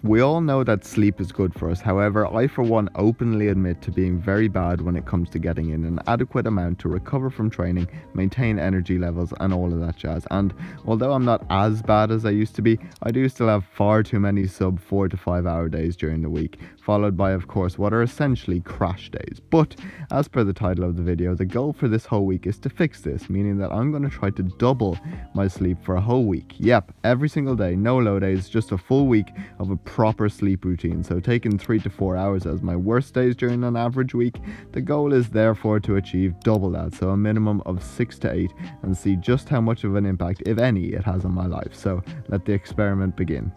We all know that sleep is good for us. However, I for one openly admit to being very bad when it comes to getting in an adequate amount to recover from training, maintain energy levels and all of that jazz. And although I'm not as bad as I used to be, I do still have far too many sub 4 to 5 hour days during the week, followed by of course what are essentially crash days. But as per the title of the video, the goal for this whole week is to fix this, meaning that I'm going to try to double my sleep for a whole week. Yep, every single day, no low days, just a full week of a proper sleep routine. So taking 3 to 4 hours as my worst days during an average week, the goal is therefore to achieve double that, so a minimum of 6 to 8, and see just how much of an impact, if any, it has on my life. So let the experiment begin.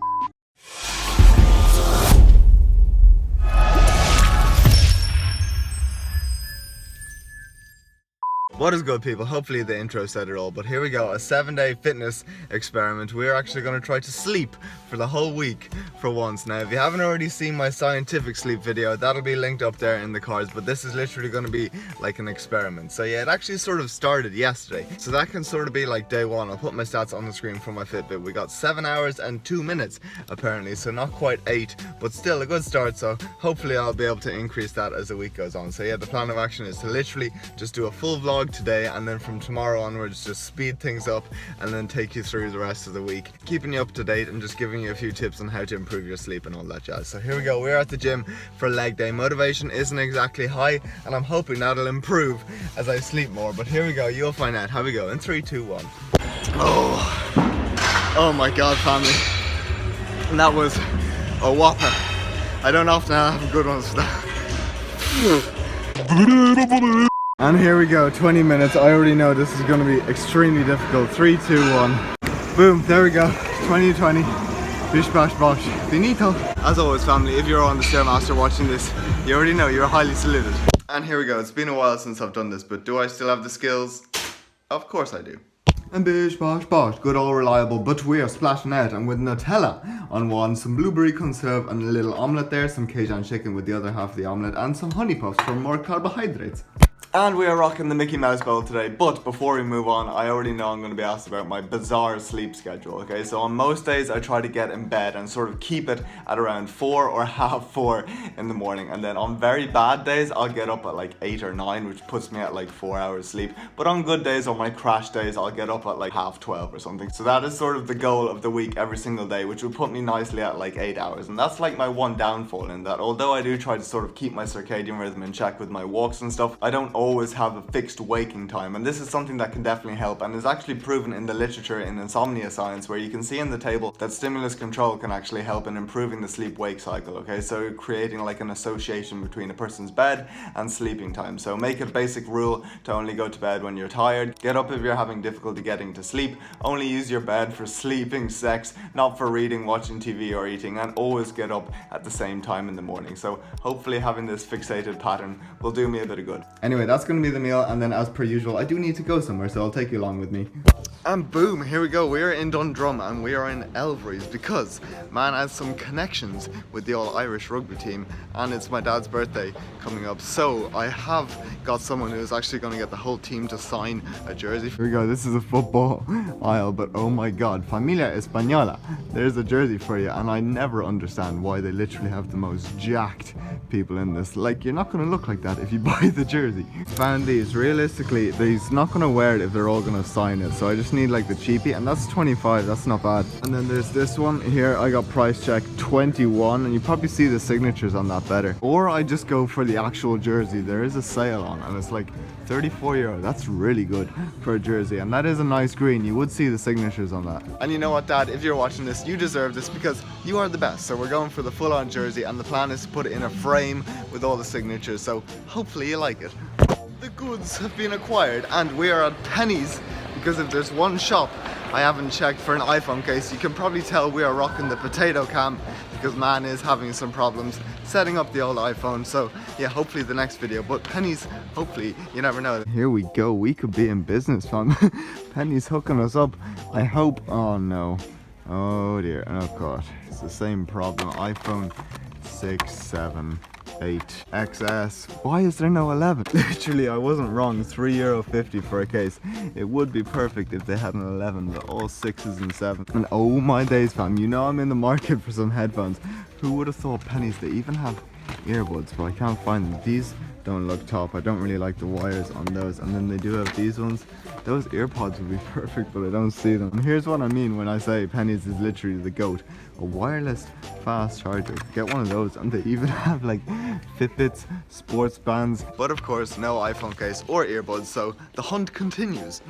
What is good, people? Hopefully the intro said it all, but here we go, a 7-day fitness experiment. We're actually going to try to sleep for the whole week for once. Now, if you haven't already seen my scientific sleep video, that'll be linked up there in the cards, but this is literally going to be like an experiment. So yeah, it actually sort of started yesterday, so that can sort of be like day one. I'll put my stats on the screen for my Fitbit. We got 7 hours and 2 minutes apparently, so not quite 8, but still a good start. So hopefully I'll be able to increase that as the week goes on. So yeah, the plan of action is to literally just do a full vlog today, and then from tomorrow onwards just speed things up and then take you through the rest of the week, keeping you up to date and just giving you a few tips on how to improve your sleep and all that jazz. So here we go, we're at the gym for leg day. Motivation isn't exactly high, and I'm hoping that'll improve as I sleep more, but here we go, you'll find out. How we go in 3, 2, 1. Oh my god, family, and that was a whopper. I don't often have good ones for that. And here we go, 20 minutes. I already know this is going to be extremely difficult. 3, 2, 1. Boom, there we go. 2020. Bish bash bosh. Finito. As always, family, if you're on the Stairmaster watching this, you already know you're highly saluted. And here we go. It's been a while since I've done this, but do I still have the skills? Of course I do. And bish bosh bosh, good old reliable, but we are splashing out, and with Nutella on one, some blueberry conserve and a little omelette there, some Cajun chicken with the other half of the omelette, and some honey puffs for more carbohydrates. And we are rocking the Mickey Mouse bowl today, but before we move on, I already know I'm going to be asked about my bizarre sleep schedule, okay? So on most days, I try to get in bed and sort of keep it at around 4 or half 4 in the morning. And then on very bad days, I'll get up at like 8 or 9, which puts me at like 4 hours sleep. But on good days, on my crash days, I'll get up at like half 12 or something. So that is sort of the goal of the week every single day, which will put me nicely at like 8 hours. And that's like my one downfall in that, although I do try to sort of keep my circadian rhythm in check with my walks and stuff, I don't always have a fixed waking time, and this is something that can definitely help and is actually proven in the literature in insomnia science, where you can see in the table that stimulus control can actually help in improving the sleep-wake cycle, okay? So creating like an association between a person's bed and sleeping time. So make it a basic rule to only go to bed when you're tired, get up if you're having difficulty getting to sleep, only use your bed for sleeping, sex, not for reading, watching TV or eating, and always get up at the same time in the morning. So hopefully having this fixated pattern will do me a bit of good. Anyway, that's going to be the meal, and then as per usual, I do need to go somewhere, so I'll take you along with me. And boom, here we go. We are in Dundrum and we are in Elvery's because man has some connections with the all Irish rugby team, and it's my dad's birthday coming up. So I have got someone who is actually going to get the whole team to sign a jersey. Here we go. This is a football aisle, but oh my god, Familia Española. There's a jersey for you, and I never understand why they literally have the most jacked people in this. Like, you're not going to look like that if you buy the jersey. Found these. Realistically, he's not going to wear it if they're all going to sign it, so I just need like the cheapie, and that's 25. That's not bad. And then there's this one here. I got price check 21, and you probably see the signatures on that better. Or I just go for the actual jersey. There is a sale on, and it's like €34. That's really good for a jersey, and that is a nice green. You would see the signatures on that. And you know what, Dad, if you're watching this, you deserve this because you are the best. So we're going for the full-on jersey, and the plan is to put it in a frame with all the signatures, so hopefully you like it. The goods have been acquired, and we are at Penny's because if there's one shop I haven't checked for an iPhone case, you can probably tell we are rocking the potato cam because man is having some problems setting up the old iPhone. So yeah, hopefully the next video, but Penny's, hopefully, you never know. Here we go, we could be in business, fam. Penny's hooking us up, I hope. Oh no, oh dear, oh god, it's the same problem. iPhone 6, 7, 8 XS. Why is there no 11? Literally, I wasn't wrong. €3.50 for a case. It would be perfect if they had an 11, but all 6s and 7s. And oh my days, fam, you know I'm in the market for some headphones. Who would have thought pennies? They even have earbuds, but I can't find them. These don't look top. I don't really like the wires on those. And then they do have these ones. Those earpods would be perfect, but I don't see them. And here's what I mean when I say pennies is literally the GOAT. A wireless fast charger. Get one of those, and they even have like Fitbits, sports bands. But of course, no iPhone case or earbuds, so the hunt continues.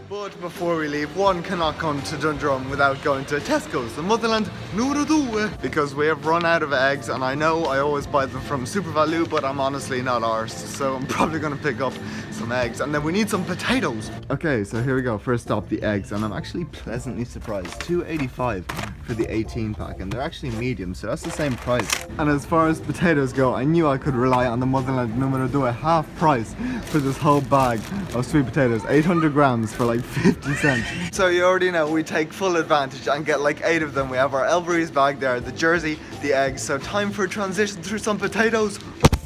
But before we leave, one cannot come to Dundrum without going to Tesco's, the motherland numero due, because we have run out of eggs, and I know I always buy them from Super Value, but I'm honestly not arsed, so I'm probably going to pick up some eggs, and then we need some potatoes. Okay, so here we go. First stop, the eggs, and I'm actually pleasantly surprised. $2.85 for the 18 pack, and they're actually medium, so that's the same price. And as far as potatoes go, I knew I could rely on the motherland numero due half price for this whole bag of sweet potatoes. 800 grams for like 50 cents. So you already know we take full advantage and get like 8 of them. We have our Elvery's bag there, the jersey, the eggs. So time for a transition through some potatoes.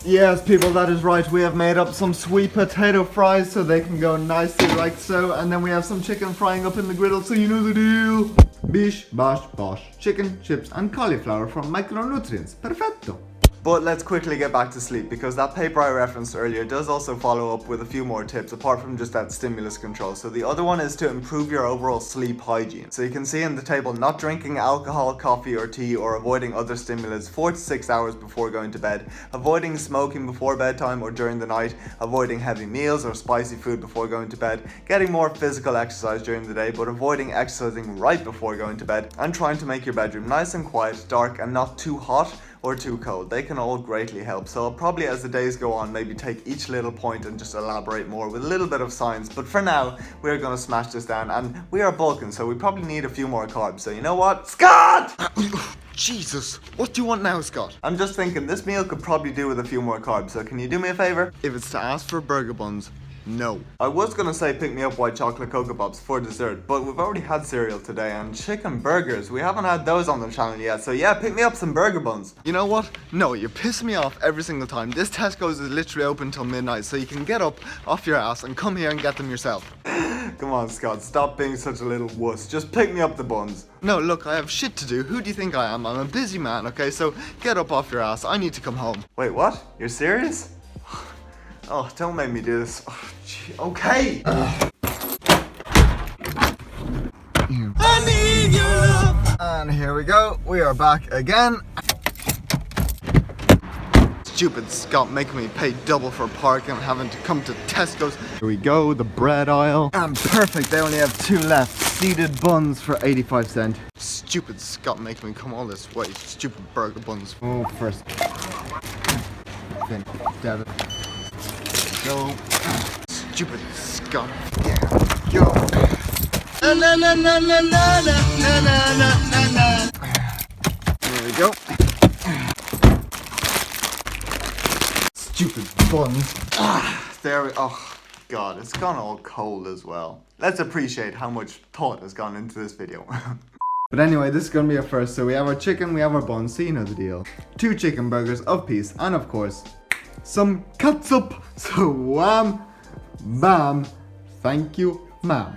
Yes, people, that is right. We have made up some sweet potato fries so they can go nicely like so. And then we have some chicken frying up in the griddle, so you know the deal. Bish, bash, bosh. Chicken, chips and cauliflower from micronutrients. Perfetto. But let's quickly get back to sleep, because that paper I referenced earlier does also follow up with a few more tips apart from just that stimulus control. So the other one is to improve your overall sleep hygiene. So you can see in the table, not drinking alcohol, coffee or tea, or avoiding other stimulants 4 to 6 hours before going to bed, avoiding smoking before bedtime or during the night, avoiding heavy meals or spicy food before going to bed, getting more physical exercise during the day but avoiding exercising right before going to bed, and trying to make your bedroom nice and quiet, dark and not too hot or too cold. They can all greatly help. So I'll probably, as the days go on, maybe take each little point and just elaborate more with a little bit of science. But for now, we're going to smash this down, and we are bulking, so we probably need a few more carbs. So you know what? Scott! Jesus, what do you want now, Scott? I'm just thinking this meal could probably do with a few more carbs, so can you do me a favor? If it's to ask for burger buns, no. I was gonna say pick me up white chocolate Cocoa Pops for dessert, but we've already had cereal today, and chicken burgers, we haven't had those on the channel yet, so yeah, pick me up some burger buns. You know what? No, you're pissing me off every single time. This Tesco's is literally open till midnight, so you can get up off your ass and come here and get them yourself. Come on, Scott, stop being such a little wuss. Just pick me up the buns. No, look, I have shit to do. Who do you think I am? I'm a busy man, okay? So get up off your ass. I need to come home. Wait, what? You're serious? Oh, don't make me do this. Oh, okay. I need your love. And here we go. We are back again. Stupid Scott making me pay double for parking and having to come to Tesco's. Here we go, the bread aisle. And perfect, they only have 2 left. Seeded buns for 85 cents. Stupid Scott making me come all this way. Stupid burger buns. Oh, first. Then dab it. Go. Stupid Scott. Yeah. Go. Na na na na na na na na na na. There we go. Stupid buns. There we. Oh God, it's gone all cold as well. Let's appreciate how much thought has gone into this video. But anyway, this is gonna be our first. So we have our chicken, we have our buns, so you know the deal. 2 chicken burgers of peace, and of course, some catsup. So wham, bam, thank you, ma'am.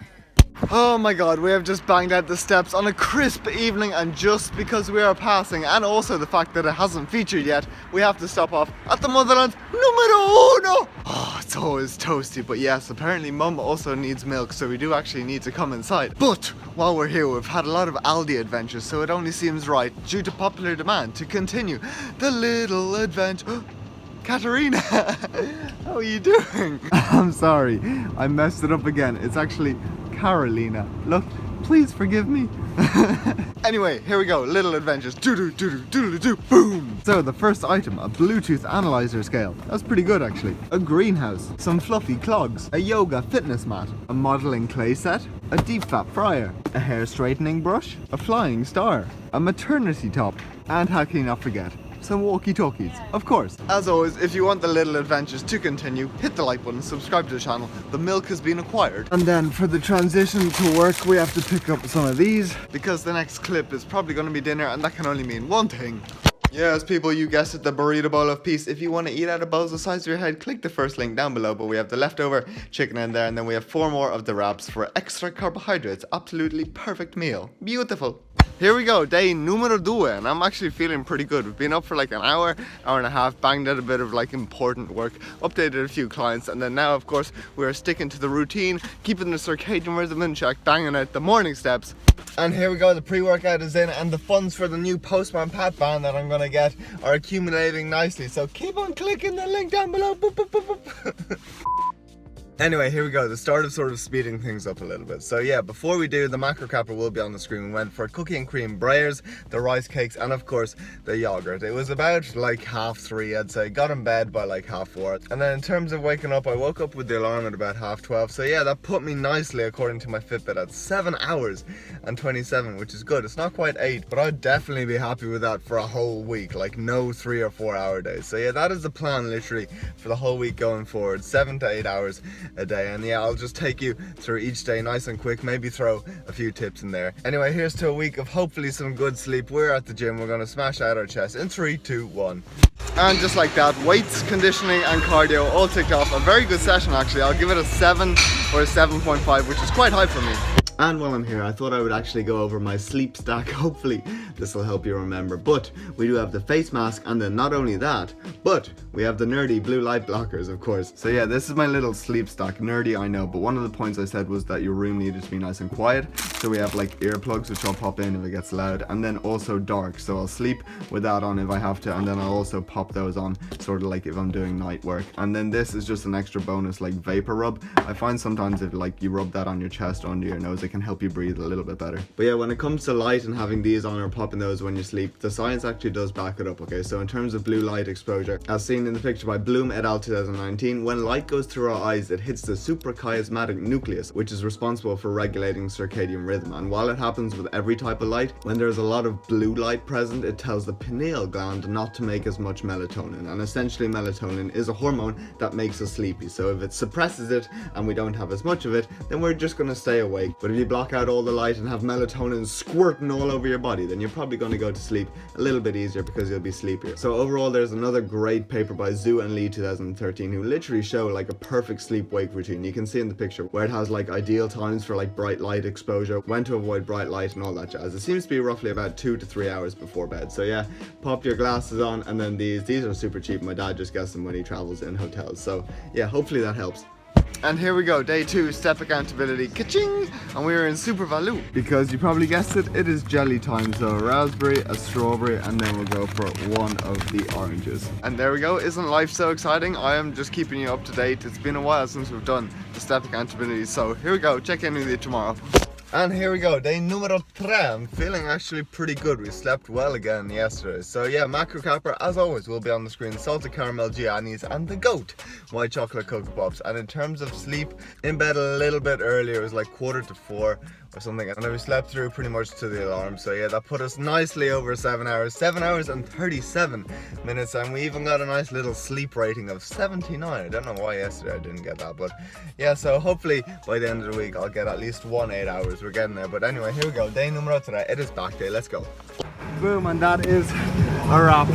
Oh my God, we have just banged out the steps on a crisp evening, and just because we are passing, and also the fact that it hasn't featured yet, we have to stop off at the motherland numero uno. Oh, it's always toasty, but yes, apparently mum also needs milk, so we do actually need to come inside. But while we're here, we've had a lot of Aldi adventures, so it only seems right, due to popular demand, to continue the little adventure. Katerina, how are you doing? I'm sorry, I messed it up again. It's actually Carolina. Look, please forgive me. Anyway, here we go. Little adventures. Do, boom. So the first item, a Bluetooth analyzer scale. That's pretty good actually. A greenhouse, some fluffy clogs, a yoga fitness mat, a modeling clay set, a deep fat fryer, a hair straightening brush, a flying star, a maternity top, and how can you not forget, some walkie-talkies, of course. As always, if you want the little adventures to continue, hit the like button, subscribe to the channel. The milk has been acquired. And then for the transition to work, we have to pick up some of these, because the next clip is probably going to be dinner, and that can only mean one thing. Yes, people, you guessed it, the burrito bowl of peace. If you want to eat out of bowls the size of your head, click the first link down below. But we have the leftover chicken in there, and then we have 4 more of the wraps for extra carbohydrates. Absolutely perfect meal. Beautiful. Here we go, day numero 2, and I'm actually feeling pretty good. We've been up for like an hour and a half, banged out a bit of like important work, updated a few clients, and then now, of course, we're sticking to the routine, keeping the circadian rhythm in check, banging out the morning steps. And here we go, the pre-workout is in, and the funds for the new Postman Pat band that I'm gonna get are accumulating nicely. So keep on clicking the link down below. Boop, boop, boop, boop. Anyway, here we go, the start of sort of speeding things up a little bit. So yeah, before we do, the macro capper will be on the screen. We went for cookie and cream breyers, the rice cakes, and of course the yogurt. It was about like 3:30, I'd say. Got in bed by like 4:30. And then in terms of waking up, I woke up with the alarm at about 12:30. So yeah, that put me nicely, according to my Fitbit, at 7 hours and 27, which is good. It's not quite 8, but I'd definitely be happy with that for a whole week, like no 3 or 4 hour days. So yeah, that is the plan literally for the whole week going forward, 7 to 8 hours a day. And yeah, I'll just take you through each day nice and quick, maybe throw a few tips in there. Anyway, here's to a week of hopefully some good sleep. We're at the gym, we're gonna smash out our chest in 3, 2, 1. And just like that, weights, conditioning and cardio all ticked off. A very good session actually. I'll give it a 7 or a 7.5, which is quite high for me. And while I'm here, I thought I would actually go over my sleep stack. Hopefully this will help you remember. But we do have the face mask, and then not only that, but we have the nerdy blue light blockers, of course. So yeah, this is my little sleep stack. Nerdy, I know, but one of the points I said was that your room needed to be nice and quiet. So we have like earplugs, which I'll pop in if it gets loud, and then also dark. So I'll sleep with that on if I have to, and then I'll also pop those on, sort of like if I'm doing night work. And then this is just an extra bonus, like vapor rub. I find sometimes if like you rub that on your chest or under your nose, it can help you breathe a little bit better. But yeah, when it comes to light and having these on or popping those when you sleep, the science actually does back it up. Okay, so in terms of blue light exposure, as seen in the picture by Bloom et al 2019, when light goes through our eyes, it hits the suprachiasmatic nucleus, which is responsible for regulating circadian rhythm. And while it happens with every type of light, when there's a lot of blue light present, it tells the pineal gland not to make as much melatonin. And essentially melatonin is a hormone that makes us sleepy. So if it suppresses it and we don't have as much of it, then we're just going to stay awake. But if you block out all the light and have melatonin squirting all over your body, then you're probably going to go to sleep a little bit easier because you'll be sleepier. So overall, there's another great paper by Zhu and Lee 2013 who literally show like a perfect sleep-wake routine. You can see in the picture where it has like ideal times for like bright light exposure, when to avoid bright light and all that jazz. It seems to be roughly about 2 to 3 hours before bed. So yeah, pop your glasses on, and then these are super cheap. My dad just gets them when he travels in hotels. So yeah, hopefully that helps. And here we go, day 2, step accountability, ka-ching! And we're in super value. Because you probably guessed it, it is jelly time. So a raspberry, a strawberry, and then we'll go for one of the oranges. And there we go, isn't life so exciting? I am just keeping you up to date. It's been a while since we've done the step accountability. So here we go, check in with you tomorrow. And here we go, day numero 3. I'm feeling actually pretty good. We slept well again yesterday. So yeah, macro capper, as always, will be on the screen. Salted caramel giannis and the goat white chocolate cocoa pops. And in terms of sleep, in bed a little bit earlier. It was like 3:45 or something. And then we slept through pretty much to the alarm. So yeah, that put us nicely over 7 hours. 7 hours and 37 minutes. And we even got a nice little sleep rating of 79. I don't know why yesterday I didn't get that. But yeah, so hopefully by the end of the week, I'll get at least 8 hours. We're getting there. But anyway, here we go. Day numero 3. It is back day. Let's go. Boom, and that is a wrap.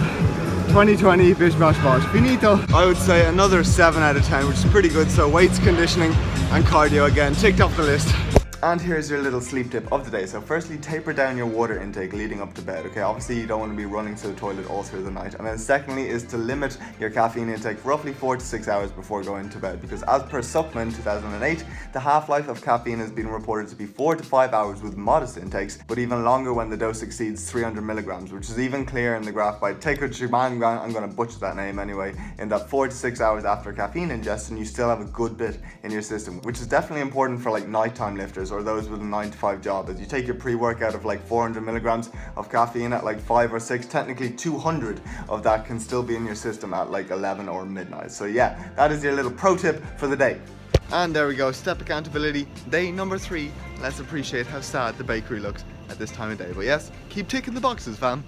2020 bish bash bosh. Finito. I would say another 7 out of 10, which is pretty good. So weights, conditioning and cardio again ticked off the list. And here's your little sleep tip of the day. So firstly, taper down your water intake leading up to bed. Okay, obviously you don't want to be running to the toilet all through the night. And then secondly is to limit your caffeine intake roughly 4 to 6 hours before going to bed. Because as per Supplement 2008, the half-life of caffeine has been reported to be 4 to 5 hours with modest intakes, but even longer when the dose exceeds 300 milligrams, which is even clearer in the graph by Tekochimangan, I'm going to butcher that name anyway, in that 4 to 6 hours after caffeine ingestion, you still have a good bit in your system, which is definitely important for like nighttime lifters or those with a 9-to-5 job. As you take your pre-workout of like 400 milligrams of caffeine at like 5 or 6, technically 200 of that can still be in your system at like 11 or midnight. So yeah, that is your little pro tip for the day. And there we go, step accountability, day number 3. Let's appreciate how sad the bakery looks at this time of day. But yes, keep ticking the boxes, fam.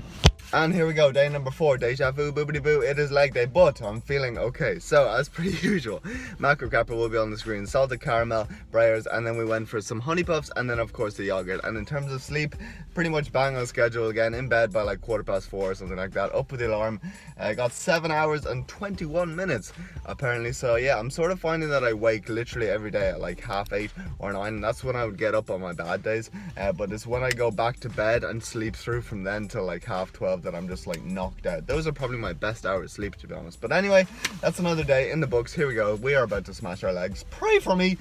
And here we go, day number 4, deja vu, boobity boo, it is leg day, but I'm feeling okay. So, as per usual, macro capper will be on the screen, salted caramel, Breyers, and then we went for some honey puffs, and then of course the yogurt. And in terms of sleep, pretty much bang on schedule again, in bed by like 4:15 or something like that, up with the alarm. I got 7 hours and 21 minutes, apparently. So yeah, I'm sort of finding that I wake literally every day at like 8:30 or 9, and that's when I would get up on my bad days. But it's when I go back to bed and sleep through from then till like 12:30 that I'm just like knocked out. Those are probably my best hours sleep, to be honest. But anyway, that's another day in the books. Here we go. We are about to smash our legs. Pray for me.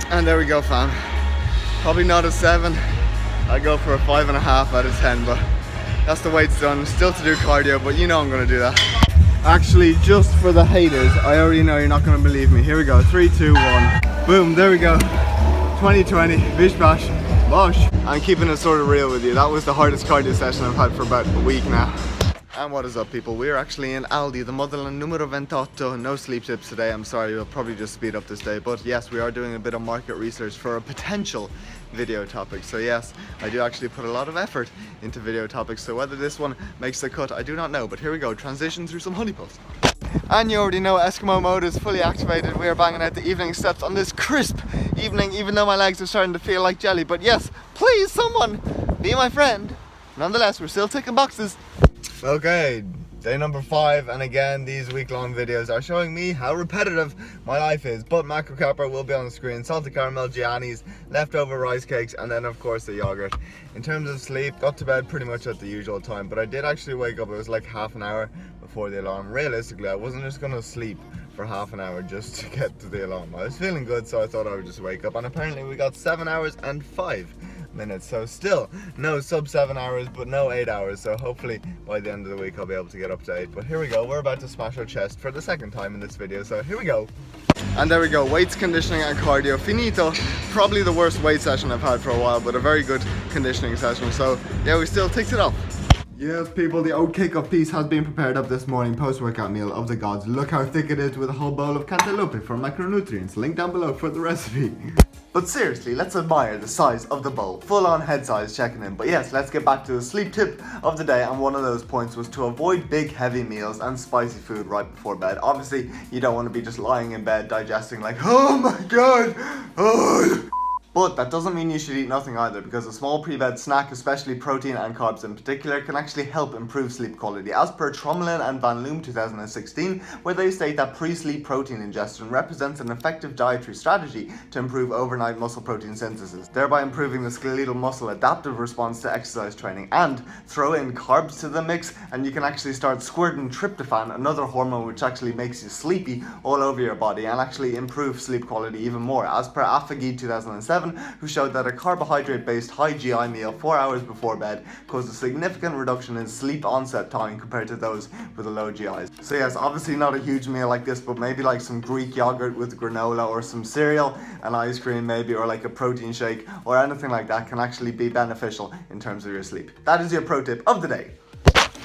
And there we go, fam. Probably not a 7. I go for a 5.5 out of 10, but that's the weights done. Still to do cardio, but you know I'm gonna do that. Actually, just for the haters, I already know you're not gonna believe me. Here we go. 3, 2, 1. Boom, there we go. 2020, bish bash, bosh. I'm keeping it sort of real with you. That was the hardest cardio session I've had for about a week now. And what is up, people? We're actually in Aldi, the motherland numero 28. No sleep tips today, I'm sorry, we'll probably just speed up this day. But yes, we are doing a bit of market research for a potential video topic. So yes, I do actually put a lot of effort into video topics. So whether this one makes the cut, I do not know. But here we go, transition through some honey puffs. And you already know Eskimo mode is fully activated. We are banging out the evening steps on this crisp evening, even though my legs are starting to feel like jelly. But yes, please someone be my friend. Nonetheless, we're still ticking boxes. Okay, day number 5, and again these week-long videos are showing me how repetitive my life is. But macro capper will be on the screen, salted caramel, Gianni's, leftover rice cakes, and then of course the yogurt. In terms of sleep, got to bed pretty much at the usual time, but I did actually wake up. It was like half an hour before the alarm. Realistically, I wasn't just gonna sleep for half an hour just to get to the alarm. I was feeling good, so I thought I would just wake up, and apparently we got 7 hours and 5 minutes. So still no sub 7 hours, but no 8 hours. So hopefully by the end of the week I'll be able to get up to 8. But here we go, we're about to smash our chest for the second time in this video. So here we go. And there we go, weights, conditioning and cardio. Finito. Probably the worst weight session I've had for a while, but a very good conditioning session. So yeah, we still ticked it off. Yes, people, the oat kick-off piece has been prepared up this morning, post-workout meal of the gods. Look how thick it is with a whole bowl of cantaloupe for macronutrients. Link down below for the recipe. But seriously, let's admire the size of the bowl. Full on head size checking in. But yes, let's get back to the sleep tip of the day. And one of those points was to avoid big heavy meals and spicy food right before bed. Obviously, you don't want to be just lying in bed digesting like, oh my god, oh. But that doesn't mean you should eat nothing either, because a small pre-bed snack, especially protein and carbs in particular, can actually help improve sleep quality, as per Tromelin and Van Loom 2016, where they state that pre-sleep protein ingestion represents an effective dietary strategy to improve overnight muscle protein synthesis, thereby improving the skeletal muscle adaptive response to exercise training. And throw in carbs to the mix and you can actually start squirting tryptophan, another hormone which actually makes you sleepy all over your body and actually improve sleep quality even more, as per Afagi 2007, who showed that a carbohydrate-based high GI meal 4 hours before bed caused a significant reduction in sleep onset time compared to those with a low GI. So yes, obviously not a huge meal like this, but maybe like some Greek yogurt with granola or some cereal and ice cream maybe, or like a protein shake or anything like that can actually be beneficial in terms of your sleep. That is your pro tip of the day.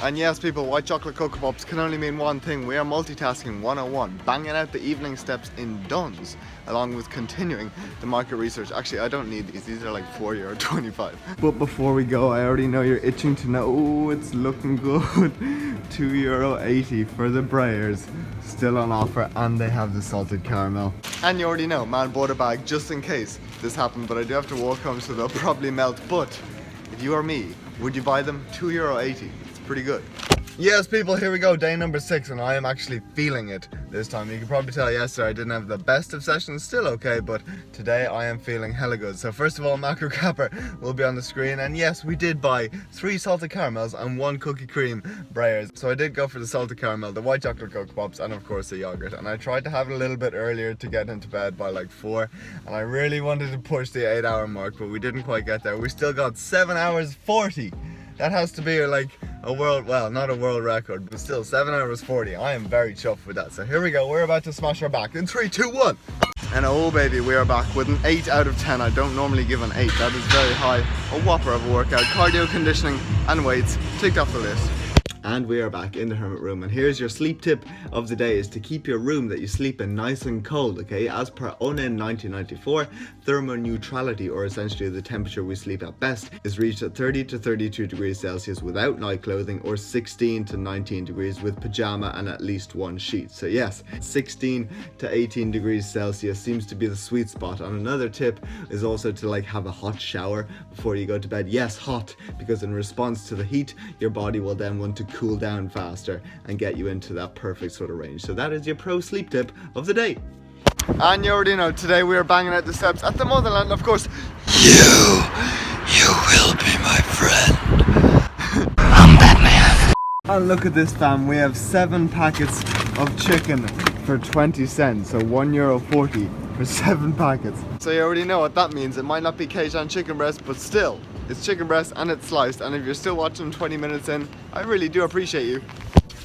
And yes, people, white chocolate Cocoa Pops can only mean one thing. We are multitasking 101, banging out the evening steps in duns, along with continuing the market research. Actually, I don't need these. These are like €4.25. But before we go, I already know you're itching to know. Oh, it's looking good. €2.80 for the Breyers. Still on offer, and they have the salted caramel. And you already know, man bought a bag just in case this happened, but I do have to walk home, so they'll probably melt. But if you are me, would you buy them? €2.80. Pretty good. Yes, people, here we go, day number 6, and I am actually feeling it this time. You can probably tell yesterday I didn't have the best of sessions, still okay, but today I am feeling hella good. So first of all, macro capper will be on the screen, and yes, we did buy 3 salted caramels and 1 cookie cream Breyers. So I did go for the salted caramel, the white chocolate Cocoa Pops, and of course the yogurt. And I tried to have it a little bit earlier to get into bed by like 4, and I really wanted to push the 8-hour mark, but we didn't quite get there. We still got 7 hours 40. That has to be like a world, well, not a world record, but still 7 hours 40. I am very chuffed with that. So here we go, we're about to smash our back in 3, 2, 1. And oh baby, we are back with an 8 out of 10. I don't normally give an 8, that is very high. A whopper of a workout, cardio, conditioning and weights ticked off the list. And we are back in the hermit room, and here's your sleep tip of the day: is to keep your room that you sleep in nice and cold. Okay, as per ONIN 1994, thermoneutrality, or essentially the temperature we sleep at best, is reached at 30 to 32 degrees Celsius without night clothing, or 16 to 19 degrees with pajama and at least one sheet. So yes, 16 to 18 degrees Celsius seems to be the sweet spot. And another tip is also to like have a hot shower before you go to bed. Yes, hot, because in response to the heat, your body will then want to cool down faster and get you into that perfect sort of range. So that is your pro sleep tip of the day. And you already know, today we are banging out the steps at the motherland. Of course, you will be my friend. I'm Batman. And look at this, fam. We have 7 packets of chicken for 20 cents. So €1.40 for 7 packets. So you already know what that means. It might not be Cajun chicken breast, but still, it's chicken breast and it's sliced. And if you're still watching 20 minutes in, I really do appreciate you.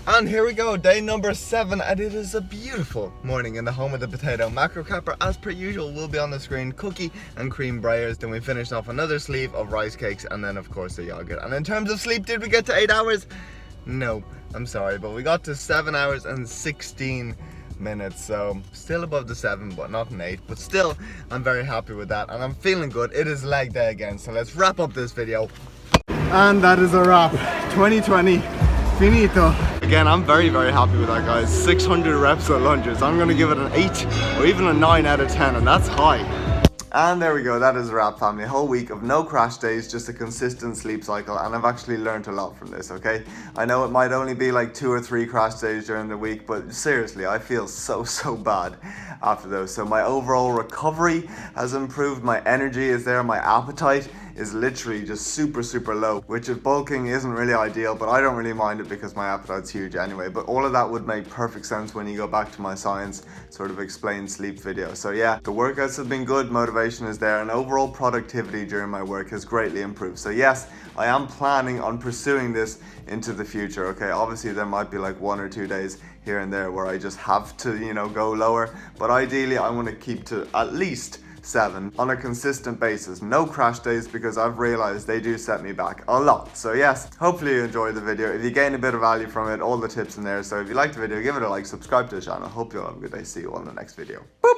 And here we go, day number 7, and it is a beautiful morning in the home of the potato. Macro capper, as per usual, will be on the screen. Cookie and cream breyers. Then we finished off another sleeve of rice cakes, and then of course the yogurt. And in terms of sleep, did we get to 8 hours? No, I'm sorry, but we got to 7 hours and 16 minutes. So still above the 7, but not an 8. But still, I'm very happy with that, and I'm feeling good. It is leg day again, so let's wrap up this video. And that is a wrap. 2020. Finito. Again, I'm very happy with that, guys. 600 reps at lunges. I'm gonna give it an 8 or even a 9 out of 10, and that's high. And there we go, that is a wrap, family. A whole week of no crash days, just a consistent sleep cycle, and I've actually learned a lot from this, okay? I know it might only be like 2 or 3 crash days during the week, but seriously, I feel so bad after those. So my overall recovery has improved, my energy is there, my appetite is literally just super low, which if bulking isn't really ideal, but I don't really mind it because my appetite's huge anyway. But all of that would make perfect sense when you go back to my science sort of explain sleep video. So yeah, the workouts have been good, motivation is there, and overall productivity during my work has greatly improved. So yes, I am planning on pursuing this into the future, okay? Obviously there might be like 1 or 2 days here and there where I just have to, you know, go lower, but ideally I want to keep to at least 7 on a consistent basis. No crash days, because I've realized they do set me back a lot. So yes, hopefully you enjoyed the video. If you gain a bit of value from it, all the tips in there. So if you liked the video, give it a like, subscribe to the channel. Hope you all have a good day. See you all in the next video. Boop!